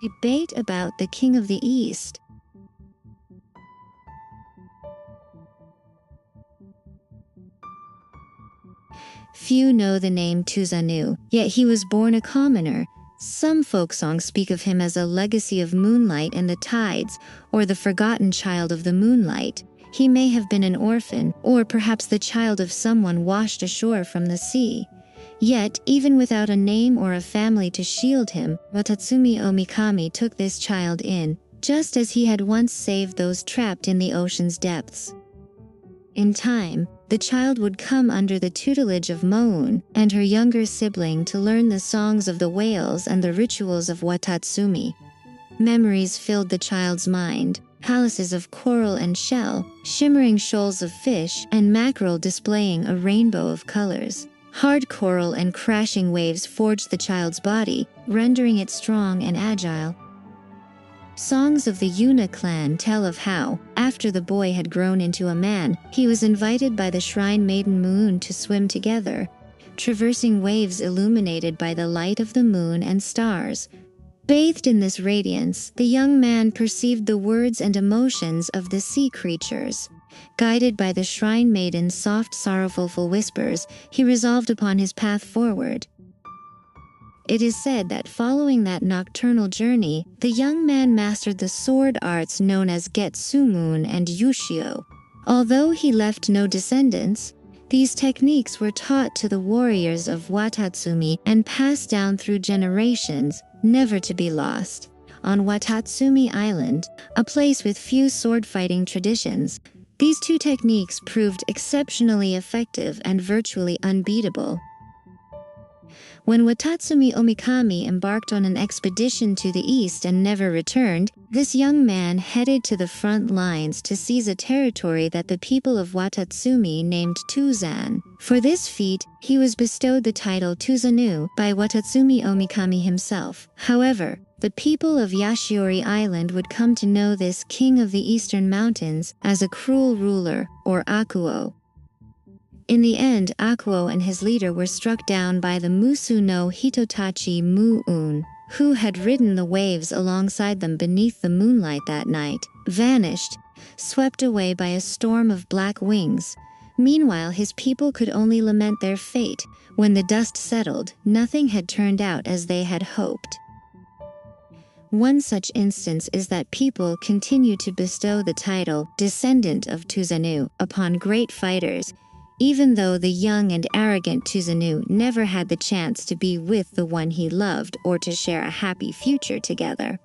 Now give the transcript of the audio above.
Debate about the King of the East. Few know the name Tuzanu, yet he was born a commoner. Some folk songs speak of him as a legacy of moonlight and the tides, or the forgotten child of the moonlight. He may have been an orphan, or perhaps the child of someone washed ashore from the sea. Yet, even without a name or a family to shield him, Watatsumi Omikami took this child in, just as he had once saved those trapped in the ocean's depths. In time, the child would come under the tutelage of Moon and her younger sibling to learn the songs of the whales and the rituals of Watatsumi. Memories filled the child's mind, palaces of coral and shell, shimmering shoals of fish, and mackerel displaying a rainbow of colors. Hard coral and crashing waves forged the child's body, rendering it strong and agile. Songs of the Yuna clan tell of how, after the boy had grown into a man, he was invited by the shrine maiden Moon to swim together, traversing waves illuminated by the light of the moon and stars. Bathed in this radiance, the young man perceived the words and emotions of the sea creatures. Guided by the shrine maiden's soft, sorrowful whispers, he resolved upon his path forward. It is said that following that nocturnal journey, the young man mastered the sword arts known as Getsumun and Yushio. Although he left no descendants, these techniques were taught to the warriors of Watatsumi and passed down through generations, never to be lost. On Watatsumi Island, a place with few sword-fighting traditions, these two techniques proved exceptionally effective and virtually unbeatable. When Watatsumi Omikami embarked on an expedition to the east and never returned, this young man headed to the front lines to seize a territory that the people of Watatsumi named Tuzan. For this feat, he was bestowed the title Tuzanu by Watatsumi Omikami himself. However, the people of Yashiori Island would come to know this king of the eastern mountains as a cruel ruler, or Akuou. In the end, Akuou and his leader were struck down by the Musu no Hitotachi Mu-un, who had ridden the waves alongside them beneath the moonlight that night, vanished, swept away by a storm of black wings. Meanwhile, his people could only lament their fate. When the dust settled, nothing had turned out as they had hoped. One such instance is that people continue to bestow the title descendant of Tuzanu upon great fighters, even though the young and arrogant Tuzanu never had the chance to be with the one he loved or to share a happy future together.